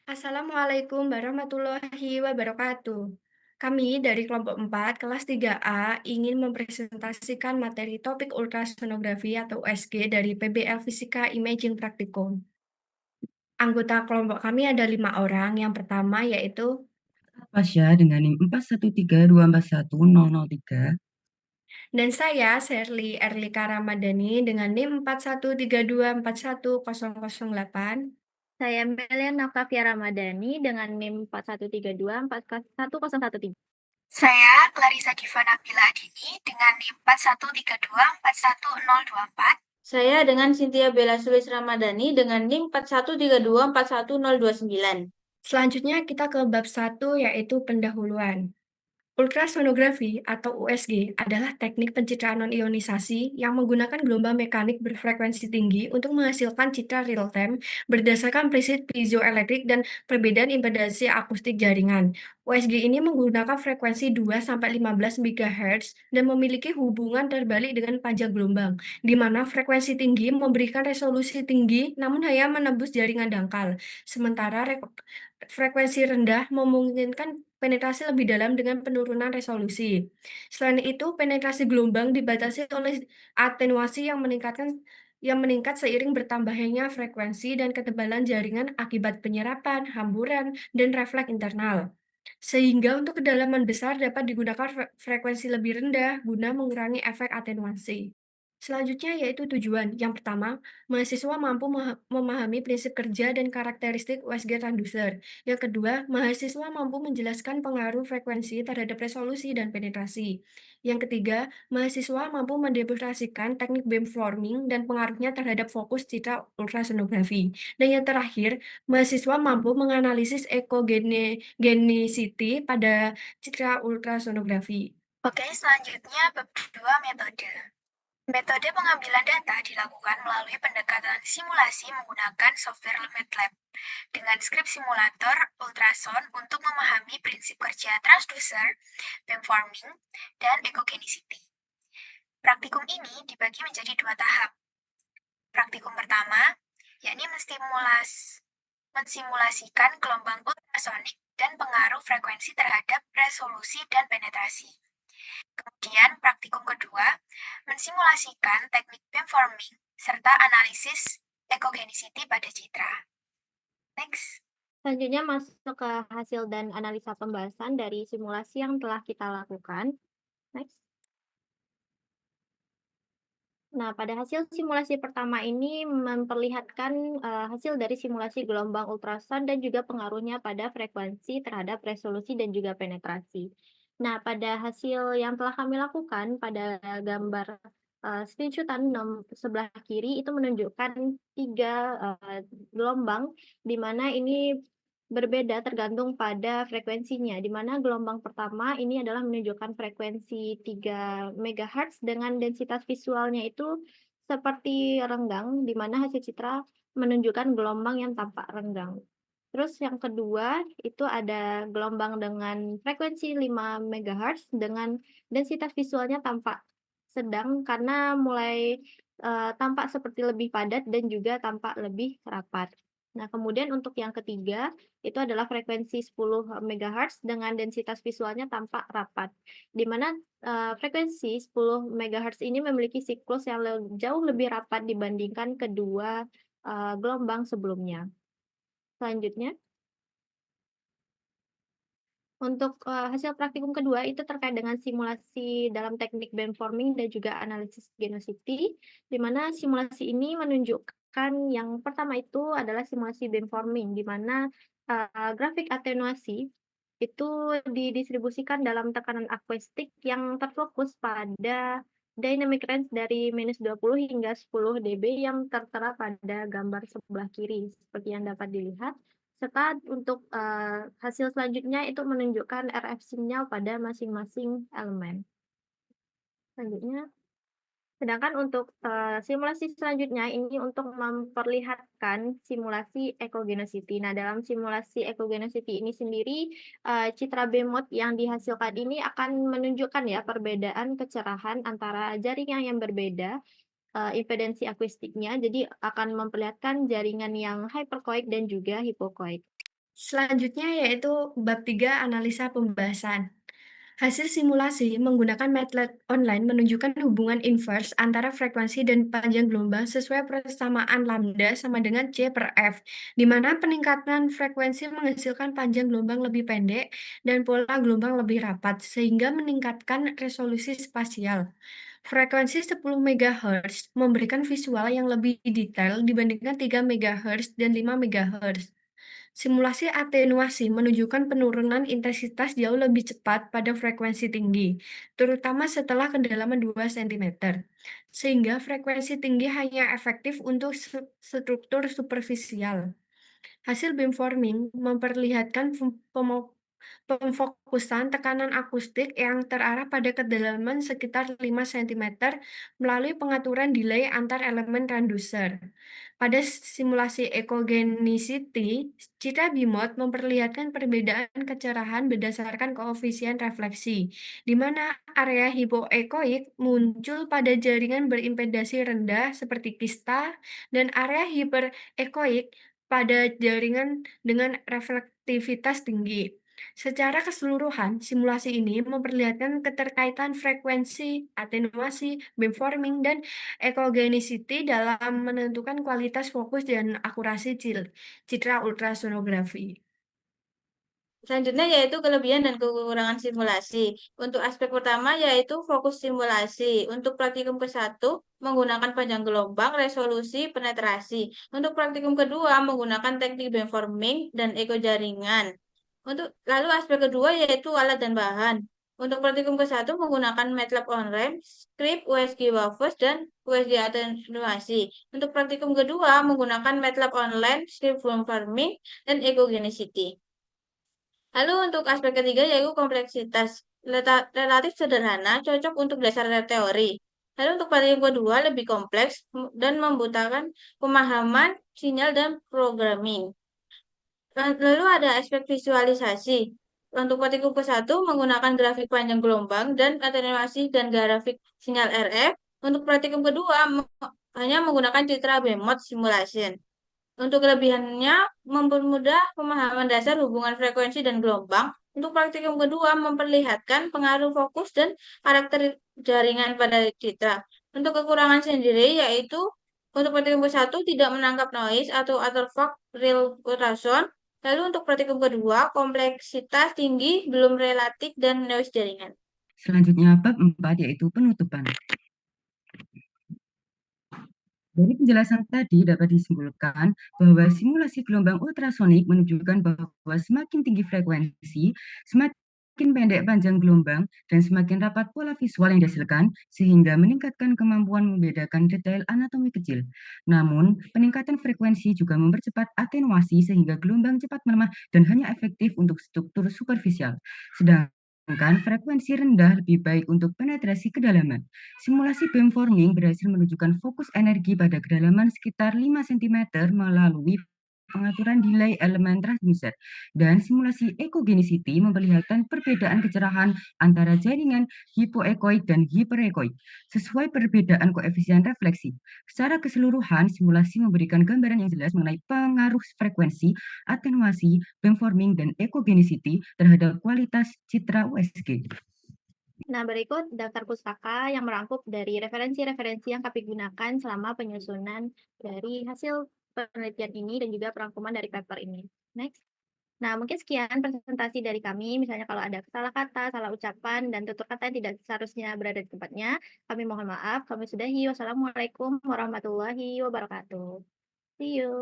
Assalamualaikum warahmatullahi wabarakatuh. Kami dari kelompok 4 kelas 3A ingin mempresentasikan materi topik ultrasonografi atau USG dari PBL Fisika Imaging Praktikum. Anggota kelompok kami ada 5 orang. Yang pertama yaitu Pasya dengan NIM 4132410003. dan saya Sherly Erlika Ramadhani dengan NIM 4132410008. Saya Meliana Octavia Ramadhani dengan NIM 4132411013. Saya Clarissa Diva Nabila Dini dengan NIM 4132411024. Saya dengan Cynthia Bella Sulis Ramadhani dengan NIM 4132411029. Selanjutnya kita ke bab 1 yaitu pendahuluan. Ultrasonografi atau USG adalah teknik pencitraan non-ionisasi yang menggunakan gelombang mekanik berfrekuensi tinggi untuk menghasilkan citra real-time berdasarkan prinsip piezoelektrik dan perbedaan impedansi akustik jaringan. USG ini menggunakan frekuensi 2-15 MHz dan memiliki hubungan terbalik dengan panjang gelombang, di mana frekuensi tinggi memberikan resolusi tinggi namun hanya menembus jaringan dangkal, sementara frekuensi rendah memungkinkan penetrasi lebih dalam dengan penurunan resolusi. Selain itu, penetrasi gelombang dibatasi oleh atenuasi yang meningkat seiring bertambahnya frekuensi dan ketebalan jaringan akibat penyerapan, hamburan, dan refleks internal. Sehingga untuk kedalaman besar dapat digunakan frekuensi lebih rendah guna mengurangi efek atenuasi. Selanjutnya yaitu tujuan. Yang pertama, mahasiswa mampu memahami prinsip kerja dan karakteristik USG transducer. Yang kedua, mahasiswa mampu menjelaskan pengaruh frekuensi terhadap resolusi dan penetrasi. Yang ketiga, mahasiswa mampu mendemonstrasikan teknik beamforming dan pengaruhnya terhadap fokus citra ultrasonografi. Dan yang terakhir, mahasiswa mampu menganalisis ekogenicity pada citra ultrasonografi. Oke, selanjutnya bab 2 metode. Metode pengambilan data dilakukan melalui pendekatan simulasi menggunakan software MATLAB dengan skrip simulator ultrasound untuk memahami prinsip kerja transducer, beamforming, dan ekogenicity. Praktikum ini dibagi menjadi 2 tahap. Praktikum pertama, yakni mensimulasikan gelombang ultrasonik dan pengaruh frekuensi terhadap resolusi dan penetrasi. Kemudian praktikum kedua, mensimulasikan teknik beamforming serta analisis ekogenicity pada citra. Next. Selanjutnya masuk ke hasil dan analisa pembahasan dari simulasi yang telah kita lakukan. Next. Nah, pada hasil simulasi pertama ini memperlihatkan hasil dari simulasi gelombang ultrasound dan juga pengaruhnya pada frekuensi terhadap resolusi dan juga penetrasi. Nah, pada hasil yang telah kami lakukan pada gambar screenshotan sebelah kiri itu menunjukkan 3 gelombang, di mana ini berbeda tergantung pada frekuensinya, di mana gelombang pertama ini adalah menunjukkan frekuensi 3 MHz dengan densitas visualnya itu seperti renggang, di mana hasil citra menunjukkan gelombang yang tampak renggang. Terus yang kedua, itu ada gelombang dengan frekuensi 5 MHz dengan densitas visualnya tampak sedang karena mulai tampak seperti lebih padat dan juga tampak lebih rapat. Nah, kemudian untuk yang ketiga, itu adalah frekuensi 10 MHz dengan densitas visualnya tampak rapat, di mana frekuensi 10 MHz ini memiliki siklus yang jauh lebih rapat dibandingkan kedua gelombang sebelumnya. Selanjutnya, untuk hasil praktikum kedua itu terkait dengan simulasi dalam teknik beamforming dan juga analisis genosity, di mana simulasi ini menunjukkan yang pertama itu adalah simulasi beamforming, di mana grafik atenuasi itu didistribusikan dalam tekanan akustik yang terfokus pada dynamic range dari -20 hingga 10 dB yang tertera pada gambar sebelah kiri, seperti yang dapat dilihat. Serta untuk hasil selanjutnya itu menunjukkan RF sinyal pada masing-masing elemen. Selanjutnya, sedangkan untuk simulasi selanjutnya ini untuk memperlihatkan simulasi ekogenicity. Nah, dalam simulasi ekogenicity ini sendiri, citra beammode yang dihasilkan ini akan menunjukkan ya perbedaan kecerahan antara jaringan yang berbeda, impedansi akustiknya, jadi akan memperlihatkan jaringan yang hypercoic dan juga hypocoic. Selanjutnya yaitu bab 3 analisa pembahasan. Hasil simulasi menggunakan MATLAB online menunjukkan hubungan inverse antara frekuensi dan panjang gelombang sesuai persamaan lambda sama dengan C per F, di mana peningkatan frekuensi menghasilkan panjang gelombang lebih pendek dan pola gelombang lebih rapat, sehingga meningkatkan resolusi spasial. Frekuensi 10 MHz memberikan visual yang lebih detail dibandingkan 3 MHz dan 5 MHz. Simulasi atenuasi menunjukkan penurunan intensitas jauh lebih cepat pada frekuensi tinggi, terutama setelah kedalaman 2 cm, sehingga frekuensi tinggi hanya efektif untuk struktur superficial. Hasil beamforming memperlihatkan pemfokusan tekanan akustik yang terarah pada kedalaman sekitar 5 cm melalui pengaturan delay antar elemen transducer. Pada simulasi echogenicity, citra BIMOD memperlihatkan perbedaan kecerahan berdasarkan koefisien refleksi, di mana area hipoekoik muncul pada jaringan berimpedasi rendah seperti kista dan area hiperekoik pada jaringan dengan reflektivitas tinggi. Secara keseluruhan, simulasi ini memperlihatkan keterkaitan frekuensi, atenuasi, beamforming, dan echogenicity dalam menentukan kualitas fokus dan akurasi citra ultrasonografi. Selanjutnya yaitu kelebihan dan kekurangan simulasi. Untuk aspek pertama yaitu fokus simulasi. Untuk praktikum ke-1 menggunakan panjang gelombang, resolusi, penetrasi. Untuk praktikum kedua menggunakan teknik beamforming dan echo jaringan. Lalu aspek kedua yaitu alat dan bahan. Untuk praktikum ke-1 menggunakan MATLAB on-ramp, script, USG Wafers, dan USG atenuasi. Untuk praktikum kedua menggunakan MATLAB online, script beamforming, dan echogenicity. Lalu untuk aspek ketiga yaitu kompleksitas. Relatif sederhana, cocok untuk dasar teori. Lalu untuk praktikum kedua lebih kompleks dan membutuhkan pemahaman sinyal dan programming. Lalu ada aspek visualisasi. Untuk praktikum ke-1 menggunakan grafik panjang gelombang dan atenuasi dan grafik sinyal RF. Untuk praktikum kedua hanya menggunakan citra BMOD simulation. Untuk kelebihannya, mempermudah pemahaman dasar hubungan frekuensi dan gelombang. Untuk praktikum kedua, memperlihatkan pengaruh fokus dan karakter jaringan pada citra. Untuk kekurangan sendiri, yaitu untuk praktikum ke-1 tidak menangkap noise atau artifact real ultrasound. Lalu untuk praktikum kedua, kompleksitas tinggi, belum relatif, dan noise jaringan. Selanjutnya bab 4 yaitu penutupan. Dari penjelasan tadi dapat disimpulkan bahwa simulasi gelombang ultrasonik menunjukkan bahwa semakin tinggi frekuensi, semakin pendek panjang gelombang, dan semakin rapat pola visual yang dihasilkan, sehingga meningkatkan kemampuan membedakan detail anatomi kecil. Namun, peningkatan frekuensi juga mempercepat atenuasi sehingga gelombang cepat melemah dan hanya efektif untuk struktur superficial. Sedangkan frekuensi rendah lebih baik untuk penetrasi kedalaman. Simulasi beamforming berhasil menunjukkan fokus energi pada kedalaman sekitar 5 cm melalui pengaturan delay elemen transducer, dan simulasi echogenicity memperlihatkan perbedaan kecerahan antara jaringan hipoekoik dan hiperekoik sesuai perbedaan koefisien refleksi. Secara keseluruhan, simulasi memberikan gambaran yang jelas mengenai pengaruh frekuensi, atenuasi, beamforming, dan echogenicity terhadap kualitas citra USG. Nah, berikut daftar pustaka yang merangkum dari referensi-referensi yang kami gunakan selama penyusunan dari hasil penelitian ini dan juga perangkuman dari paper ini. Next. Nah, mungkin sekian presentasi dari kami. Misalnya kalau ada salah kata, salah ucapan, dan tutur kata yang tidak seharusnya berada di tempatnya, kami mohon maaf. Kami sudahi. Wassalamualaikum warahmatullahi wabarakatuh. See you.